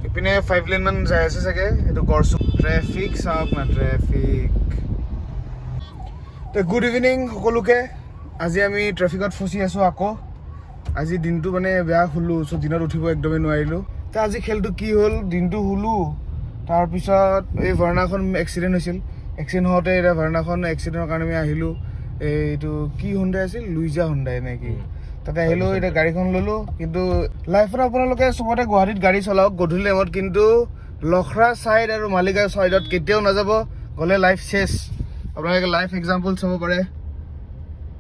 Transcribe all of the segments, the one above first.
ইপিনে 5 লেন মান যাই আছে চাগে এটো গৰসু ট্ৰাফিক চাওক না ট্ৰাফিক তো গুড ইভিনিং সকলোকে আজি আমি ট্ৰাফিকত ফসি আছো আকৌ আজি দিনটো মানে বেয়া হলো সো দিনত উঠিব একদমই নোৱাৰিলো তা আজি খেলটো কি হল দিনটো হলো তাৰ পিছত এই ভাৰ্নাখন এক্সিডেন্ট হৈছিল এক্সিডেন্ট হতে এৰা ভাৰ্নাখন এক্সিডেন্টৰ কাৰণে আমি আহিলো এইটো কি হুন্ডা আছিল লুইজা হুন্ডা নেকি তাতে আহিলো এটা গাড়ীখন ললো কিন্তু লাইফত আপোনালোকে সবতে গুৱাহাটীত গাড়ী চলাওক গধুলি টাইমত কিন্তু লখৰা সাইড আৰু মালিগাঁও সাইডত কেতিয়াও নাযাব গলে লাইফ শেষ আপোনালোকে লাইফ এক্সাম্পল চাব পাৰে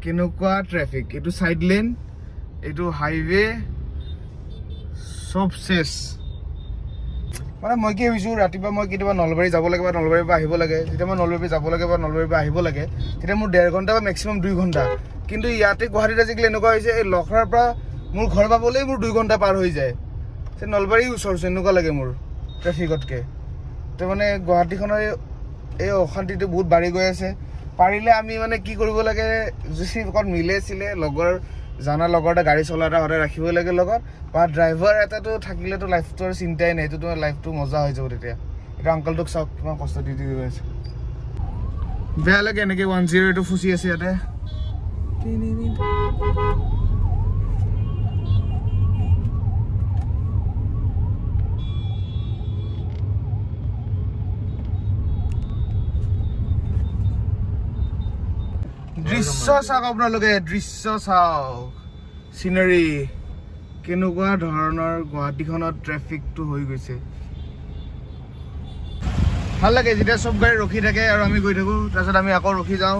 কেনেকুৱা ট্ৰাফিক এটো সাইড লেন এটো হাইৱে সব শেষ মানে মই কি ভাবিছো ৰাতিপুৱা মই কেতিয়াবা নলবাৰী যাব লাগে বা নলবাৰীৰ পৰা আহিব লাগে যেতিয়া মই নলবাৰী যাব লাগে বা নলবাৰীৰ পৰা আহিব লাগে তেতিয়া মোৰ 1.5 ঘণ্টা বা ম্যাক্সিমাম 2 ঘণ্টা কিন্তু ইয়াতে গুৱাহাটীত আজিকালি এনেকুৱা হৈছে এই লখৰাৰ পৰা মোৰ ঘৰ পাবলৈ মোৰ 2 ঘণ্টা পাৰ হৈ যায় তে নলবাৰী ওচৰ এনেকুৱা লাগে মোৰ ট্ৰাফিকতকে তো মানে গুৱাহাটীখনৰ এই অশান্তিটো বহুত বাঢ়ি গৈ আছে পাৰিলে আমি মানে কি কৰিব লাগে যদি কোন মিলেছিলে লগৰ জানা লগৰটা গাড়ী চলাটা হৰে ৰাখিব লাগে লগত বা ড্ৰাইভাৰ এটাটো থাকিলেটো লাইফটোৰ চিন্তাই নাই তো লাইফটো মজা হৈ যাব তেতিয়া এটা আঙ্কলটোক চাওক কিমান কষ্ট দি আছে বেয়া লাগে এনেকে 108 ফুসি আছে ইয়াতে দৃশ্য চাওক আপোনালোকে দৃশ্য চাওক সিনারি কেনেকুৱা ধৰণৰ গুৱাহাটীখনত ট্ৰাফিকটো হৈ গৈছে ভাল লাগে যেতিয়া সব গাড়ী ৰখি থাকে আৰু আমি গৈ থাকো তাৰছত আমি আকৌ ৰখি যাওঁ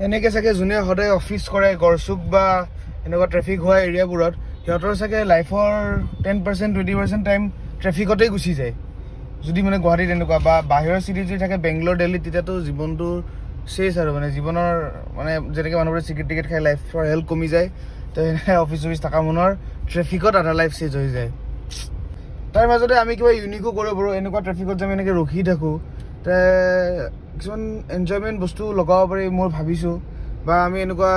এনেকে চাগে জুনে হদে অফিস কৰে গৰসুক বা এনেকুৱা ট্ৰাফিক হোৱা এৰিয়াবোৰত সিহঁতৰ চাগে লাইফৰ 10% 20% টাইম ট্ৰাফিকতেই গুচি যায় যদি মানে গুৱাহাটীত এনেকুৱা বা বাহিৰৰ সিটি যদি থাকে বেংগলোৰ দিল্লী তেতিয়াতো জীৱনটো শেষ আৰু মানে জীৱনৰ মানে যেনেকৈ মানুহবোৰে চিগাৰেট টিকেট খাই লাইফৰ হেল্থ কমি যায় তো অফিস থাকা মনৰ ট্ৰাফিকত আধা লাইফ শেষ হৈ যায় তাৰ মাজতে আমি কিবা ইউনিকো কৰিব পাৰো এনেকুৱা ট্ৰাফিকত যে আমি এনেকৈ ৰখি থাকো তে কিছুমান এনজয়মেন্ট বস্তু লগাব পাৰি মই ভাবিছো বা আমি এনেকুৱা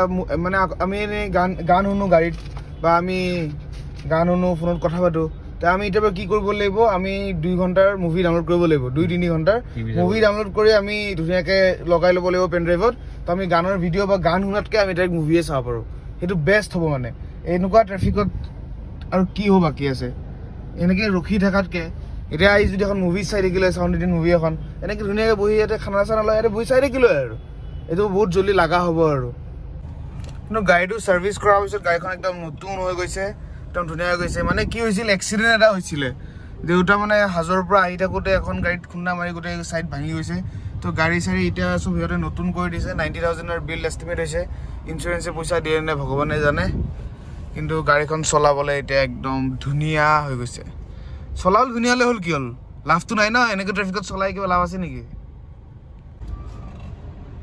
মানে আমি গান শুনো গাড়ীত বা আমি গান শুনো ফোনত কথা পাতো তে আমি এতিয়া কি কৰিব লাগিব আমি 2 ঘণ্টাৰ মুভি ডাউনলোড কৰিব লাগিব 2-3 ঘণ্টাৰ মুভি ডাউনলোড কৰি আমি ধুনিয়াকে লগাই ল'ব লাগিব পেন ড্ৰাইভত তো আমি গানৰ ভিডিঅ' বা গান শুনাতকে আমি ডাইৰেক্ট মুভিয়ে চাব পাৰো সেইটো বেষ্ট হ'ব মানে এনেকুৱা ট্ৰাফিকত আৰু কি হ'ব বাকি আছে এনেকে ৰখি থাকাতকে এতিয়া আই যদি এখন মুভি চাই থাকিলে সাউন্ড এডিট মুভি এখন এনেকে ধুনিয়াকে বহি ইয়াতে খানা চানা লৈ ইয়াতে বহি চাই থাকিলো আৰু এইটো বহুত জলদি লাগা হ'ব আৰু কিন্তু গাড়ীটো সাৰ্ভিস কৰাৰ পিছত গাড়ীখন একদম নতুন হৈ গৈছে একদম ধুনিয়া হৈ গৈছে মানে কি হৈছিল এক্সিডেন্ট এটা হৈছিল দেউতা মানে হাজৰ পৰা আহি থাকোতে এখন গাড়ীত খুন্দা মাৰি গোটে সাইড ভাঙি গৈছে তো গাড়ী চাৰি এতিয়া সব হিয়তে নতুন কৰি দিছে 90000 এৰ বিল এস্টিমেট হৈছে ইন্সুৰেন্সে পইচা দিয়ে নে ভগৱানে জানে কিন্তু গাড়ীখন চলাবলে এতিয়া একদম ধুনিয়া হৈ গৈছে চলাল ধুনিয়ালে হল কি হল লাভটো নাই না এনেকে ট্ৰাফিকত চলাই কিবা লাভ আছে নেকি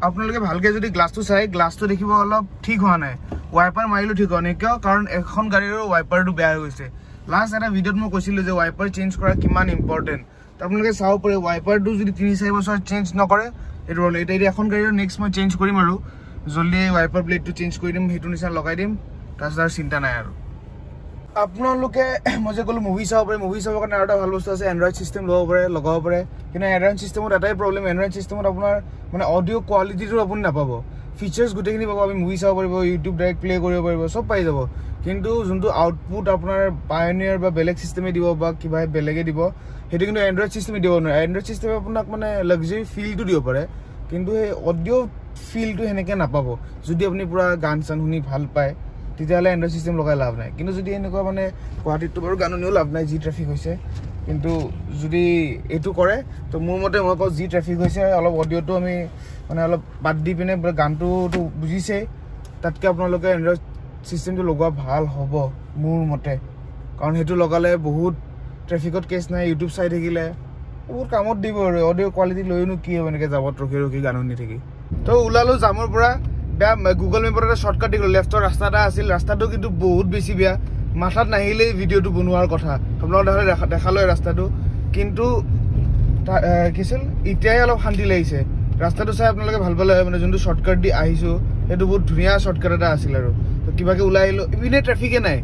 আপোনালোকে ভালকে যদি গ্লাছটো চাই গ্লাছটো দেখিব অলপ ঠিক হোৱা নাই ওয়াইপাৰ মাৰিলো ঠিক হোৱা নাই কিয় কাৰণ এখন গাড়ীৰ ওয়াইপাৰটো বেয়া হৈ গৈছে লাষ্ট এটা ভিডিঅ'ত মই কৈছিলো যে ওয়াইপাৰ চেঞ্জ কৰা কিমান ইম্পৰ্টেন্ট আপোনালোকে চাও পাৰে ওয়াইপাৰটো যদি 3-4 বছৰ চেঞ্জ নকৰে এটো হল এটা এখন গাড়ীৰ নেক্সট মই চেঞ্জ কৰিম আৰু জলদি ওয়াইপাৰ প্লেটটো চেঞ্জ কৰি দিম হেতু নিচা লগাই দিম তাছাৰ চিন্তা নাই আৰু আপোনালোকে মজে কলো মুভি চাব পাৰে মুভি চাবৰ কাৰণে আৰু এটা ভাল বস্তু আছে এন্ড্ৰইড সিস্টেম লগাব পাৰে কিন্তু এন্ড্ৰইড সিস্টেমত এটাই প্ৰবলেম এন্ড্ৰইড সিস্টেমত আপোনাৰ মানে অডিও কোৱালিটিটো আপুনি নাপাব ফিচাৰ্স গুটেখিনি পাব আমি মুভি চাব পাৰিব ইউটিউব ডাইৰেক্ট প্লে কৰিব পাৰিব সব পাই যাব কিন্তু যোনটো আউটপুট আপোনাৰ পায়োনিয়াৰ বা বেলেগ সিস্টেমে দিব বা কিবা বেলেগে দিব হেতু কিন্তু এন্ড্ৰইড সিস্টেমে দিব নোৱাৰে এন্ড্ৰইড সিস্টেমে আপোনাক মানে লাক্সাৰি ফিলটো দিব পাৰে কিন্তু এই অডিও ফিলটো হেনেকে নাপাব যদি আপুনি পুৰা গান চান শুনি ভাল পায় তেতিয়ালে এন্ড্ৰইড সিস্টেম লগাই লাভ নাই কিন্তু যদি এনেকুৱা মানে গুৱাহাটীত বাৰু গাননিও লাভ নাই জি ট্ৰাফিক হৈছে কিন্তু যদি এটো কৰে তো মোৰ মতে মই কও জি ট্ৰাফিক হৈছে অলপ অডিওটো আমি মানে অলপ বাদ দি পিনে গানটো তো বুজিছে তাতকে আপোনালোকে এন্ড্ৰইড সিস্টেমটো লগোৱা ভাল হ'ব মোৰ মতে কাৰণ হেতু লগালে বহুত ট্ৰাফিকত কেছ নাই ইউটিউব চাই থাকিলে বহুত কামত দিব আৰু অডিও কোৱালিটি লৈনো কি হ'ব এনেকে যাবত ৰখি গান শুনি থাকি তো উলালো জামৰ পৰা বেয়া গুগল মেপৰ এটা শৰ্টকাট দিলো লেফটৰ ৰাস্তাটা আছিল ৰাস্তাটো কিন্তু বহুত বেছি বেয়া মাথাত নাহিলে ভিডিওটো বনোৱাৰ কথা আপোনালোকে দেখালো ৰাস্তাটো কিন্তু কিছিল ইতিয়াই অলপ শান্তি লাগিছে ৰাস্তাটো চাই আপোনালোকে ভাল পালে মানে যোনটো শৰ্টকাট দি আহিছো এটো বহুত ধুনিয়া শৰ্টকাট এটা আছিল আৰু তো কিবাকে উলাই আহিলো ইপিনে ট্ৰাফিকে নাই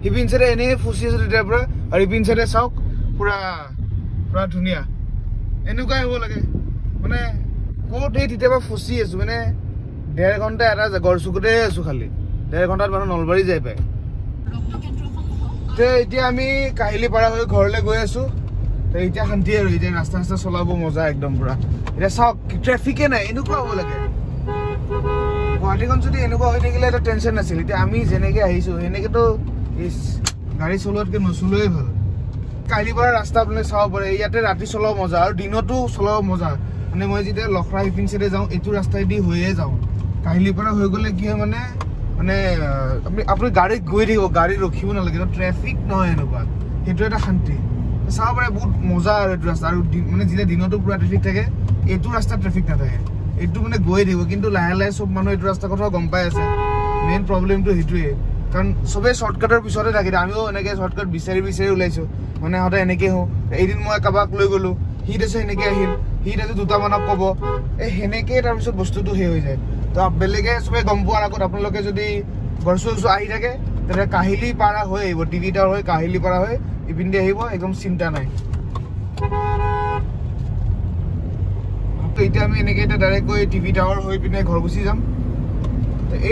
হিপিনছৰে এনে ফুসি আছে তেতিয়াৰ পৰা আৰু ইপিন চাইডে চাওক পুৰা পুৰা ধুনীয়া এনেকুৱাই হ'ব লাগে মানে ক'ত এই তেতিয়াবা ফচি আছো মানে 1.5 ঘণ্টা এটা গড়চুকতে আছো খালি 1.5 ঘণ্টাত মানুহ নলবাৰী যাই পায় এতিয়া আমি কাহিলীপাৰা হৈ ঘৰলৈ গৈ আছো এতিয়া শান্তি আৰু এতিয়া ৰাস্তা ৰাস্তা চলাব মজা একদম পুৰা এতিয়া চাওক ট্ৰেফিকে নাই এনেকুৱা হ'ব লাগে গুৱাহাটীখন যদি এনেকুৱা হৈ থাকিলে এটা টেনশ্যন নাছিল এতিয়া আমি যেনেকৈ আহিছোঁ সেনেকৈতো গাড়ী চলোৱাতকৈ নচলোৱাই ভাল কাহিলীপাৰা ৰাস্তা আপুনি চাব পাৰে ইয়াতে ৰাতি চলাব মজা আৰু দিনতো চলাব মজা মানে মই যেতিয়া লখৰা ইপিন চাইডে যাওঁ এইটো ৰাস্তাইদি হৈয়ে যাওঁ কাহিলীপাৰা হৈ গ'লে কি হয় মানে মানে আপুনি গাড়ীত গৈ থাকিব গাড়ী ৰখিব নালাগে ট্ৰেফিক নহয় এনেকুৱা সেইটো এটা শান্তি চাব পাৰে বহুত মজা আৰু এইটো ৰাস্তা আৰু মানে যেতিয়া দিনতো পুৰা ট্ৰেফিক থাকে এইটো ৰাস্তাত ট্ৰেফিক নাথাকে এইটো মানে গৈ থাকিব কিন্তু লাহে লাহে চব মানুহ এইটো ৰাস্তাৰ কথাও গম পাই আছে মেইন প্ৰব্লেমটো সেইটোৱে কাৰণ চবেই শ্বৰ্টকাটৰ পিছতে থাকে আমিও এনেকৈ শ্বৰ্টকাট বিচাৰি বিচাৰি ওলাইছোঁ মানে সদায় এনেকৈ হওঁ এদিন মই কাৰোবাক লৈ গ'লোঁ সি তাৰপিছত এনেকৈ আহিল সি তাৰপিছত দুটামানক ক'ব এই সেনেকৈ তাৰপিছত বস্তুটো সেই হৈ যায় তো বেলেগে চবেই গম পোৱাৰ আগত আপোনালোকে যদি গড়চুক আহি থাকে তেতিয়া কাহিলীপাৰা হৈ আহিব টিভি টাৱাৰ হৈ কাহিলীপাৰা হৈ ইপিনে আহিব একদম চিন্তা নাই এতিয়া আমি এনেকৈ এতিয়া ডাইৰেক্ট গৈ টিভি টাৱাৰ হৈ পিনে ঘৰ গুচি যাম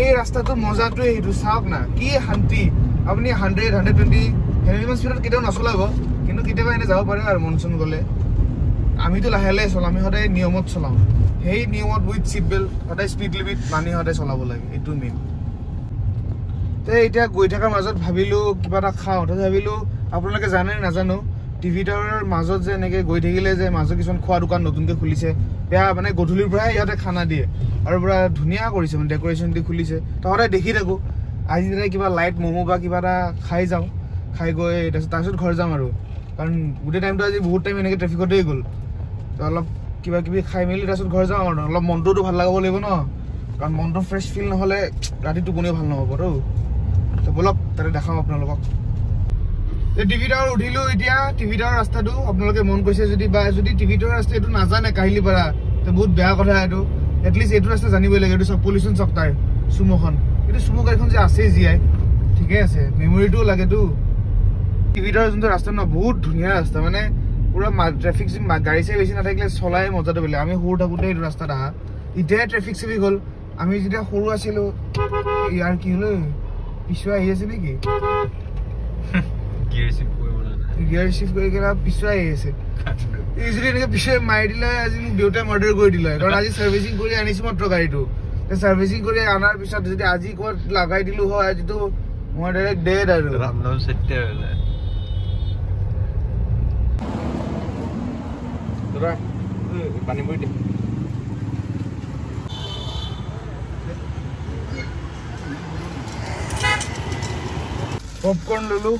এই ৰাস্তাটো মজাটোৱে সেইটো চাওক না কি শান্তি আপুনি 100-120 হেলমেট স্পীডত কেতিয়াও নচলাব কিন্তু কেতিয়াবা এনে যাব পাৰে আৰু মন চন গ'লে আমিতো লাহে লাহে চলাওঁ আমি সদায় নিয়মত চলাওঁ সেই নিয়মত উইথ চিট বেল্ট সদায় স্পীড লিমিট মানি সদায় চলাব লাগে এইটো মেইন তো এতিয়া গৈ থকাৰ মাজত ভাবিলোঁ কিবা এটা খাওঁ তো ভাবিলোঁ আপোনালোকে জানে নাজানো টিভি টাৱাৰৰ মাজত যে এনেকৈ গৈ থাকিলে যে মাজত কিছুমান খোৱা দোকান নতুনকৈ খুলিছে বেয়া মানে গধূলিৰ পৰাই ইহঁতে খানা দিয়ে আৰু পুৰা ধুনীয়া কৰিছে মানে ডেক'ৰেশ্যন দি খুলিছে তো সদায় দেখি থাকোঁ আজি যেতিয়া কিবা লাইট ম'ম' বা কিবা এটা খাই যাওঁ খাই গৈ তাৰপিছত ঘৰ যাম আৰু কাৰণ গোটেই টাইমটো আজি বহুত টাইম এনেকৈ ট্ৰেফিকতেই গ'ল তো অলপ কিবা কিবি খাই মেলি তাৰপিছত ঘৰ যাওঁ আৰু অলপ মনটোতো ভাল লগাব লাগিব ন কাৰণ মনটো ফ্ৰেছ ফিল নহ'লে ৰাতি টোপনিও ভাল নহ'বতো তো বলক তাতে দেখাওঁ আপোনালোকক টিভি টাৱাৰ উঠিলোঁ এতিয়া টিভি টাৱাৰ ৰাস্তাটো আপোনালোকে মন কৰিছে যদি বা যদি টিভি টাৱাৰ ৰাস্তা এইটো নাজানে কাহিলীপাৰা তো বহুত বেয়া কথা এইটো এটলিষ্ট এইটো ৰাস্তা জানিবই লাগে এইটো চব পলিউশ্যন চক তাৰ চুম'খন কিন্তু চুম' গাড়ীখন যে আছে জীয়াই ঠিকে আছে মেমৰিটোও লাগেতো টিভি টাৱাৰ যোনটো ৰাস্তা ন বহুত ধুনীয়া ৰাস্তা মানে পুৰা ট্ৰেফিক গাড়ী চাই বেছি নাথাকিলে চলাই মজাটো বেলেগ আমি সৰু থাকোঁতে এইটো ৰাস্তাত আহা এতিয়াই ট্ৰেফিক চেফিক হ'ল আমি যেতিয়া সৰু আছিলোঁ ইয়াৰ কি হ'ল পিছুৱাই আহি আছে নেকি গিয়াৰ শিফ্ট কৰি কিনে পিছুৱাই আহি আছে যদি এনেকৈ পিছুৱাই মাৰি দিলে আজি মোক দেউতাই মাৰ্ডাৰ কৰি দিলে কাৰণ আজি ছাৰ্ভিচিং কৰি আনিছোঁ মাত্ৰ গাড়ীটো ছাৰ্ভিচিং কৰি অনাৰ পিছত যদি আজি ক'ৰবাত লগাই দিলোঁ হয় আজিতো মই ডাইৰেক্ট ডেড আৰু পানী পৰি দিয়ে পপকৰ্ণ ল'লোঁ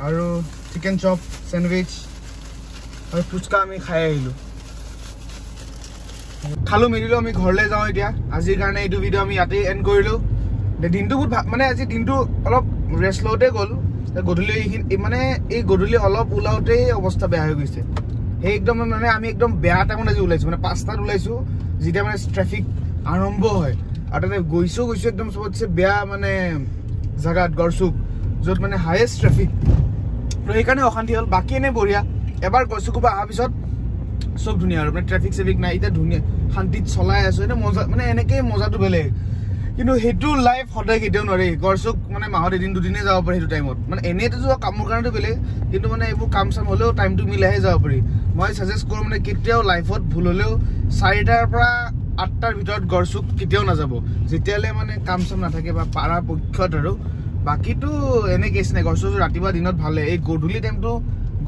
আৰু চিকেন চপ চেণ্ডউইচ আৰু ফুচকা আমি খাই আহিলোঁ খালোঁ মেলিলোঁ আমি ঘৰলৈ যাওঁ এতিয়া আজিৰ কাৰণে এইটো ভিডিঅ' আমি ইয়াতেই এণ্ড কৰিলোঁ দিনটো বহুত ভাল মানে আজি দিনটো অলপ ৰেষ্ট লওঁতে গ'ল গধূলি মানে এই গধূলি অলপ ওলাওঁতেই অৱস্থা বেয়া হৈ গৈছে সেই একদম মানে আমি একদম বেয়া টাইমত আজি ওলাইছোঁ মানে 5টাত ওলাইছোঁ যেতিয়া মানে ট্ৰেফিক আৰম্ভ হয় আৰু তাতে গৈছোঁ একদম চবতছে বেয়া মানে জেগাত গড়চুক য'ত মানে হায়েষ্ট ট্ৰেফিক তো সেইকাৰণে অশান্তি হ'ল বাকী এনেই বঢ়িয়া এবাৰ গড়চুকৰ পৰা অহাৰ পিছত চব ধুনীয়া আৰু মানে ট্ৰেফিক চেফিক নাই এতিয়া ধুনীয়া শান্তিত চলাই আছোঁ এতিয়া মজা মানে এনেকেই মজাটো বেলেগ কিন্তু সেইটো লাইফ সদায় কেতিয়াও নোৱাৰি গড়চুক মানে মাহত এদিন দুদিনে যাব পাৰি সেইটো টাইমত মানে এনেইতো যোৱা কামৰ কাৰণেতো বেলেগ কিন্তু মানে এইবোৰ কাম চাম হ'লেও টাইমটো মিলাইহে যাব পাৰি মই ছাজেষ্ট কৰোঁ মানে কেতিয়াও লাইফত ভুল হ'লেও 4টাৰ পৰা 8টাৰ ভিতৰত গড়চুক কেতিয়াও নাযাব যেতিয়ালৈ মানে কাম চাম নাথাকে বা পৰাপক্ষত আৰু বাকীটো এনে কেছ নাই গড়চুক ৰাতিপুৱা দিনত ভালে এই গধূলি টাইমটো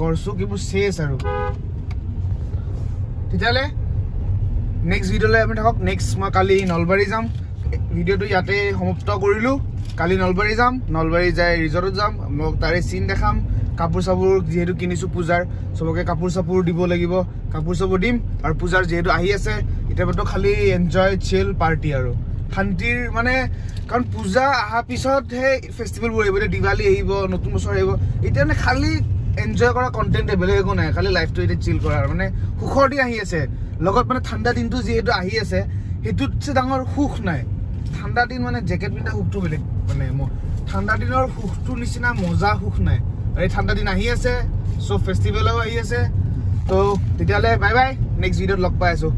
গড়চুক এইবোৰ চেছ আৰু তেতিয়াহ'লে নেক্সট ভিডিঅ'লৈ আমি থাকক নেক্সট মই কালি নলবাৰী যাম ভিডিঅ'টো ইয়াতে সমাপ্ত কৰিলোঁ কালি নলবাৰী যাম নলবাৰী যাই ৰিজৰ্টত যাম মোক তাৰে চিন দেখাম কাপোৰ চাপোৰ যিহেতু কিনিছোঁ পূজাৰ চবকে কাপোৰ চাপোৰ দিব লাগিব কাপোৰ চাপোৰ দিম আৰু পূজাৰ যিহেতু আহি আছে এতিয়াতো খালি এনজয় চিল পাৰ্টি আৰু শান্তিৰ মানে কাৰণ পূজা অহাৰ পিছতহে ফেষ্টিভেলবোৰ আহিব এতিয়া দিৱালী আহিব নতুন বছৰ আহিব এতিয়া মানে খালি এনজয় কৰা কণ্টেণ্ট বেলেগ একো নাই খালি লাইফটো এতিয়া চিল কৰা মানে সুখৰ দিন আহি আছে লগত মানে ঠাণ্ডা দিনটো যিহেতু আহি আছে সেইটোতছে ডাঙৰ সুখ নাই ঠাণ্ডা দিন মানে জেকেট পিন্ধা সুখটো বেলেগ মানে ঠাণ্ডা দিনৰ সুখটোৰ নিচিনা মজা সুখ নাই এই ঠাণ্ডা দিন আহি আছে, সো ফেষ্টিভেলো আহি আছে। তো তেতিয়াহ'লে বাই বাই, নেক্সট ভিডিঅ'ত লগ পাই আছোঁ।